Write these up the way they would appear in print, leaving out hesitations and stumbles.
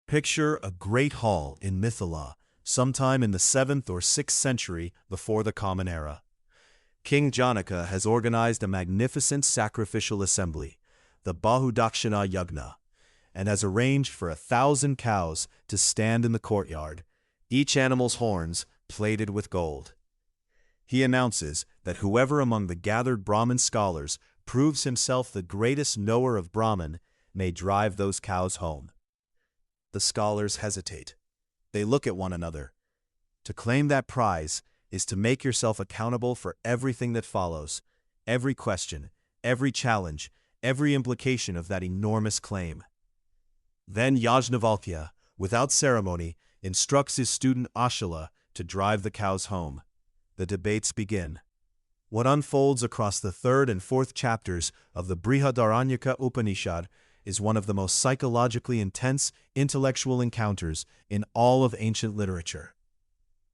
Picture a great hall in Mithilā, sometime in the 7th or 6th century before the Common Era. King Janaka has organized a magnificent sacrificial assembly, the Bṛhadāraṇyaka Yagna, and has arranged for 1,000 cows to stand in the courtyard, each animal's horns plated with gold. He announces that whoever among the gathered Brahman scholars proves himself the greatest knower of Brahman may drive those cows home. The scholars hesitate. They look at one another. To claim that prize is to make yourself accountable for everything that follows, every question, every challenge, every implication of that enormous claim. Then Yajnavalkya, without ceremony, instructs his student Ashala to drive the cows home. The debates begin. What unfolds across the 3rd and 4th chapters of the Bṛhadāraṇyaka Upaniṣad is one of the most psychologically intense intellectual encounters in all of ancient literature.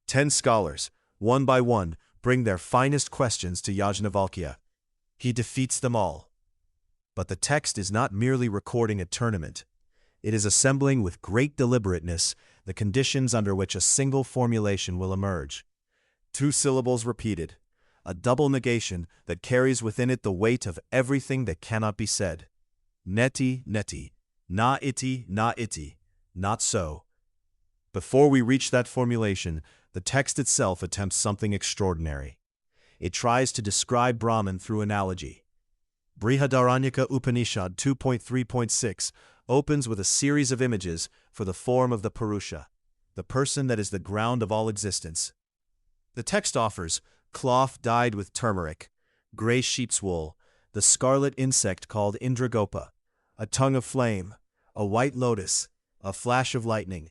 10 scholars, one by one, bring their finest questions to Yajnavalkya. He defeats them all. But the text is not merely recording a tournament. It is assembling with great deliberateness the conditions under which a single formulation will emerge. 2 syllables repeated, a double negation that carries within it the weight of everything that cannot be said. Neti, neti, na iti, not so. Before we reach that formulation, the text itself attempts something extraordinary. It tries to describe Brahman through analogy. Bṛhadāraṇyaka Upaniṣad 2.3.6 opens with a series of images for the form of the Purusha, the person that is the ground of all existence. The text offers cloth dyed with turmeric, gray sheep's wool, the scarlet insect called Indragopa, a tongue of flame, a white lotus, a flash of lightning.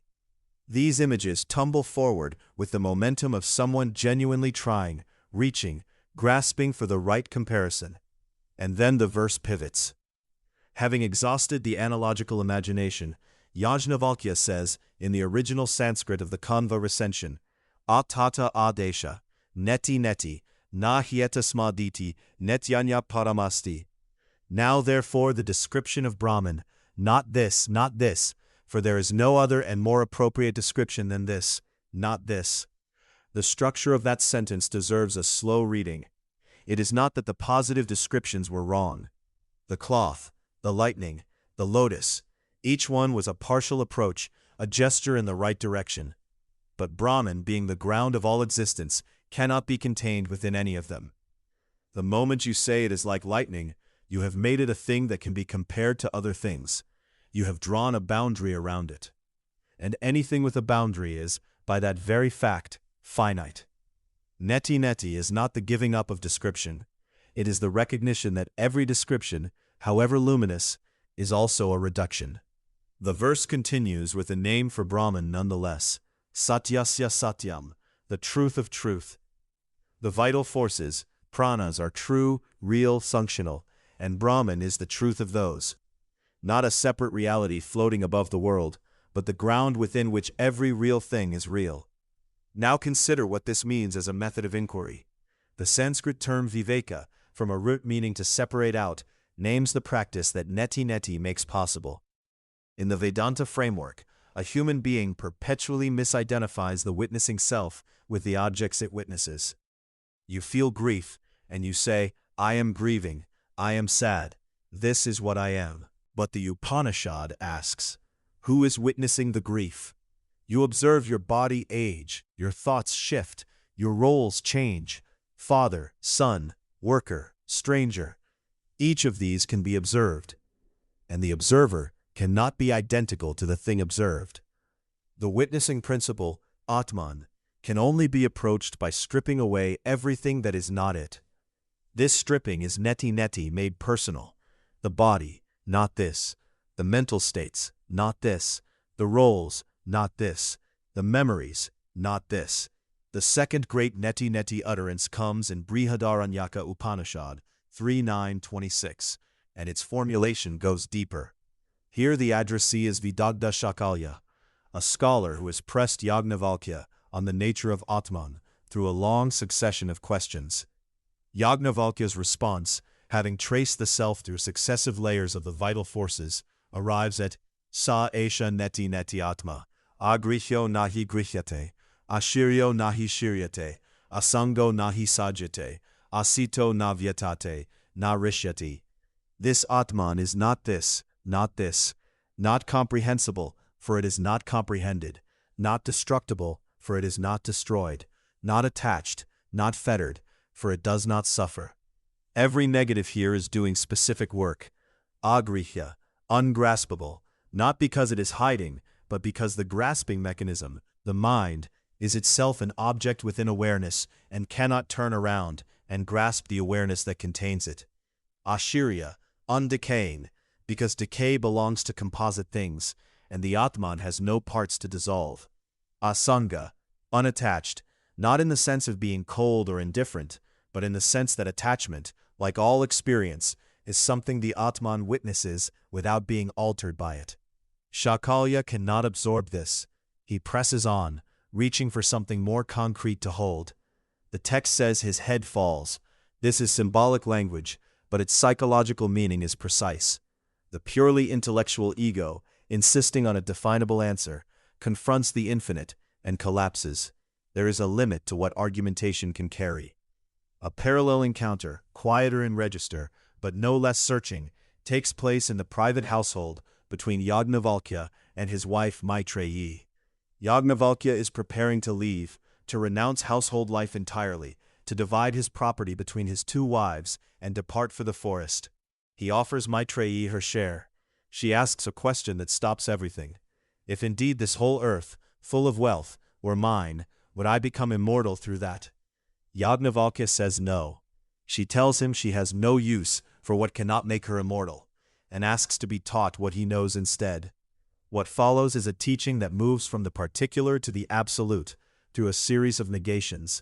These images tumble forward with the momentum of someone genuinely trying, reaching, grasping for the right comparison. And then the verse pivots. Having exhausted the analogical imagination, Yajnavalkya says, in the original Sanskrit of the Kanva recension, Atata adesha, neti neti, na hietasmaditi, netyanya paramasti. Now therefore the description of Brahman, not this, for there is no other and more appropriate description than this, not this. The structure of that sentence deserves a slow reading. It is not that the positive descriptions were wrong. The cloth, the lightning, the lotus, each one was a partial approach, a gesture in the right direction. But Brahman, being the ground of all existence, cannot be contained within any of them. The moment you say it is like lightning, you have made it a thing that can be compared to other things. You have drawn a boundary around it. And anything with a boundary is, by that very fact, finite. Neti neti is not the giving up of description. It is the recognition that every description, however luminous, is also a reduction. The verse continues with a name for Brahman nonetheless, Satyasya Satyam, the truth of truth. The vital forces, pranas, are true, real, functional, and Brahman is the truth of those. Not a separate reality floating above the world, but the ground within which every real thing is real. Now consider what this means as a method of inquiry. The Sanskrit term viveka, from a root meaning to separate out, names the practice that neti neti makes possible. In the Vedanta framework, a human being perpetually misidentifies the witnessing self with the objects it witnesses. You feel grief, and you say, I am grieving, I am sad, this is what I am. But the Upanishad asks, who is witnessing the grief? You observe your body age, your thoughts shift, your roles change. Father, son, worker, stranger. Each of these can be observed, and the observer cannot be identical to the thing observed. The witnessing principle, Atman, can only be approached by stripping away everything that is not it. This stripping is neti neti made personal. The body, not this. The mental states, not this. The roles, not this. The memories, not this. The second great neti neti utterance comes in Bṛhadāraṇyaka Upaniṣad 3.9.26, and its formulation goes deeper. Here the addressee is Vidagdha Shakalya, a scholar who has pressed Yajnavalkya on the nature of Atman through a long succession of questions. Yajnavalkya's response, having traced the self through successive layers of the vital forces, arrives at Sa esha neti neti atma, agrihyo nahi grihyate, ashiryo nahi shiryate, asango nahi sajyate, asito na vyatate, na rishyati. This Atman is not this, not comprehensible, for it is not comprehended, not destructible, for it is not destroyed, not attached, not fettered, for it does not suffer. Every negative here is doing specific work. Agrihya, ungraspable, not because it is hiding, but because the grasping mechanism, the mind, is itself an object within awareness and cannot turn around and grasp the awareness that contains it. Ashirya, undecaying, because decay belongs to composite things, and the Atman has no parts to dissolve. Asanga, unattached, not in the sense of being cold or indifferent, but in the sense that attachment, like all experience, is something the Atman witnesses without being altered by it. Shakalya cannot absorb this. He presses on, reaching for something more concrete to hold. The text says his head falls. This is symbolic language, but its psychological meaning is precise. The purely intellectual ego, insisting on a definable answer, confronts the infinite and collapses. There is a limit to what argumentation can carry. A parallel encounter, quieter in register, but no less searching, takes place in the private household between Yajnavalkya and his wife Maitreyi. Yajnavalkya is preparing to leave, to renounce household life entirely, to divide his property between his two wives and depart for the forest. He offers Maitreyi her share. She asks a question that stops everything. If indeed this whole earth, full of wealth, were mine, would I become immortal through that? Yajnavalkya says no. She tells him she has no use for what cannot make her immortal, and asks to be taught what he knows instead. What follows is a teaching that moves from the particular to the absolute, through a series of negations.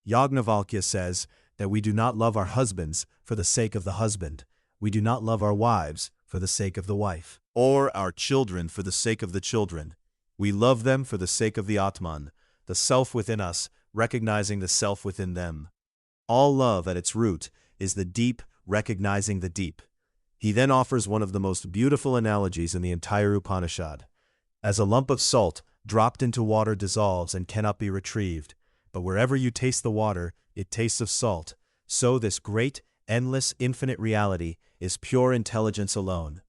Yajnavalkya says that we do not love our husbands for the sake of the husband, we do not love our wives for the sake of the wife, or our children for the sake of the children. We love them for the sake of the Atman, the self within us, recognizing the self within them. All love at its root is the deep recognizing the deep. He then offers one of the most beautiful analogies in the entire Upanishad. As a lump of salt dropped into water dissolves and cannot be retrieved, but wherever you taste the water, it tastes of salt, so this great, endless, infinite reality is pure intelligence alone.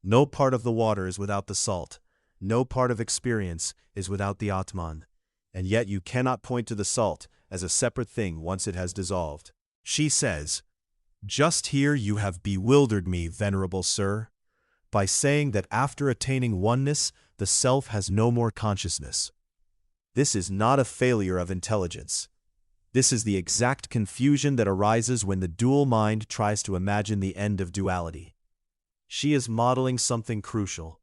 No part of the water is without the salt. No part of experience is without the Atman. And yet you cannot point to the salt as a separate thing once it has dissolved. She says, "Just here you have bewildered me, venerable sir, by saying that after attaining oneness, the self has no more consciousness. This is not a failure of intelligence. This is the exact confusion that arises when the dual mind tries to imagine the end of duality." She is modeling something crucial.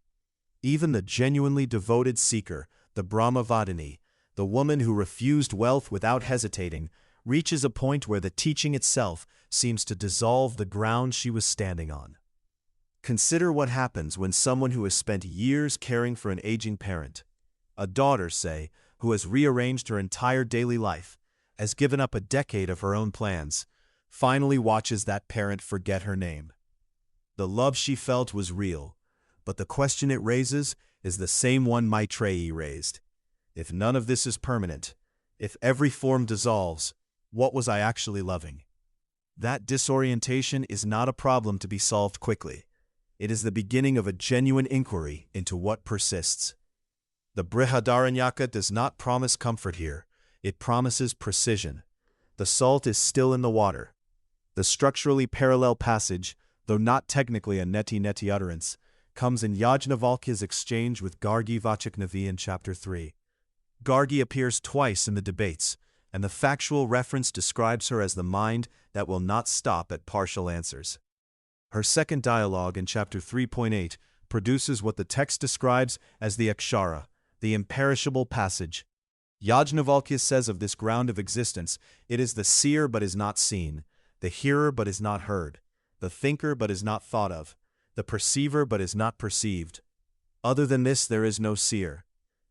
Even the genuinely devoted seeker, the Brahmavadini, the woman who refused wealth without hesitating, reaches a point where the teaching itself seems to dissolve the ground she was standing on. Consider what happens when someone who has spent years caring for an aging parent, a daughter, say, who has rearranged her entire daily life, has given up a decade of her own plans, finally watches that parent forget her name. The love she felt was real, but the question it raises is the same one Maitreyi raised. If none of this is permanent, if every form dissolves, what was I actually loving? That disorientation is not a problem to be solved quickly. It is the beginning of a genuine inquiry into what persists. The Bṛhadāraṇyaka does not promise comfort here. It promises precision. The salt is still in the water. The structurally parallel passage, though not technically a Neti utterance, comes in Yajnavalkya's exchange with Gargi Vachaknavi in chapter 3. Gargi appears twice in the debates, and the factual reference describes her as the mind that will not stop at partial answers. Her second dialogue in chapter 3.8 produces what the text describes as the akshara, the imperishable passage. Yajnavalkya says of this ground of existence, it is the seer but is not seen, the hearer but is not heard, the thinker but is not thought of, the perceiver but is not perceived. Other than this there is no seer.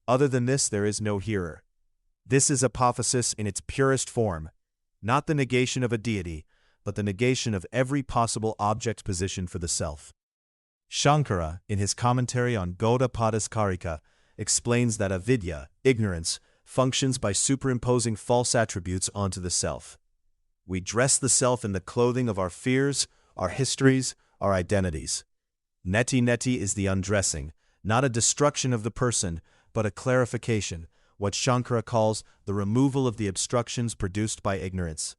Other than this there is no hearer. This is apophasis in its purest form, not the negation of a deity, but the negation of every possible object position for the self. Shankara, in his commentary on Gaudapadaskarika, explains that avidya, ignorance, functions by superimposing false attributes onto the self. We dress the self in the clothing of our fears, our histories, our identities. Neti is the undressing, not a destruction of the person, but a clarification, what Shankara calls the removal of the obstructions produced by ignorance.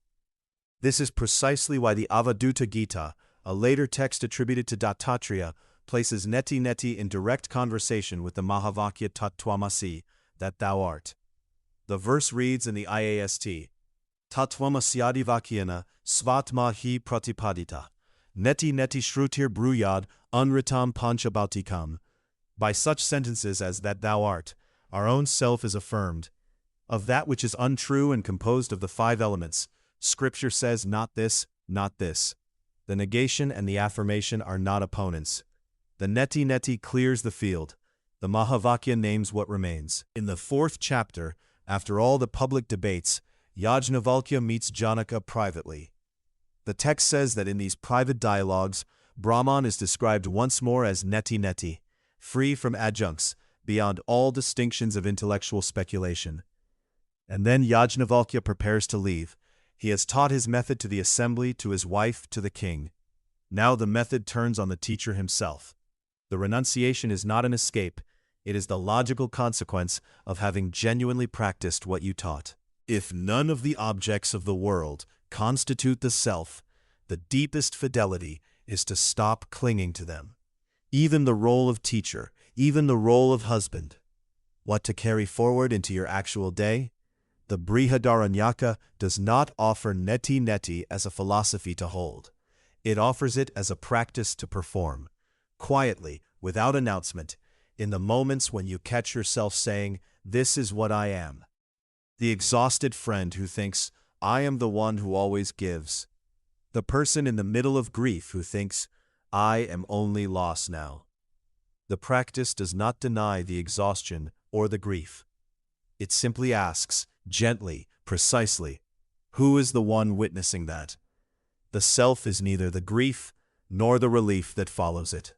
This is precisely why the Avadhuta Gita, a later text attributed to Dattatreya, places Neti in direct conversation with the Mahavakya Tattvamasi, that thou art. The verse reads in the IAST, Tattvamasyadi vakyana svatma hi pratipadita. Neti shrutir bruyad unritam panchabautikam. By such sentences as that thou art, our own self is affirmed. Of that which is untrue and composed of the five elements, Scripture says not this, not this. The negation and the affirmation are not opponents. The Neti clears the field. The Mahavakya names what remains. In the 4th chapter, after all the public debates, Yajnavalkya meets Janaka privately. The text says that in these private dialogues, Brahman is described once more as Neti, free from adjuncts, beyond all distinctions of intellectual speculation. And then Yajnavalkya prepares to leave. He has taught his method to the assembly, to his wife, to the king. Now the method turns on the teacher himself. The renunciation is not an escape, it is the logical consequence of having genuinely practiced what you taught. If none of the objects of the world constitute the self, the deepest fidelity is to stop clinging to them. Even the role of teacher, even the role of husband. What to carry forward into your actual day? The Bṛhadāraṇyaka does not offer Neti as a philosophy to hold. It offers it as a practice to perform. Quietly, without announcement, in the moments when you catch yourself saying, "This is what I am." The exhausted friend who thinks, "I am the one who always gives." The person in the middle of grief who thinks, "I am only loss now." The practice does not deny the exhaustion or the grief. It simply asks, gently, precisely, who is the one witnessing that? The self is neither the grief nor the relief that follows it.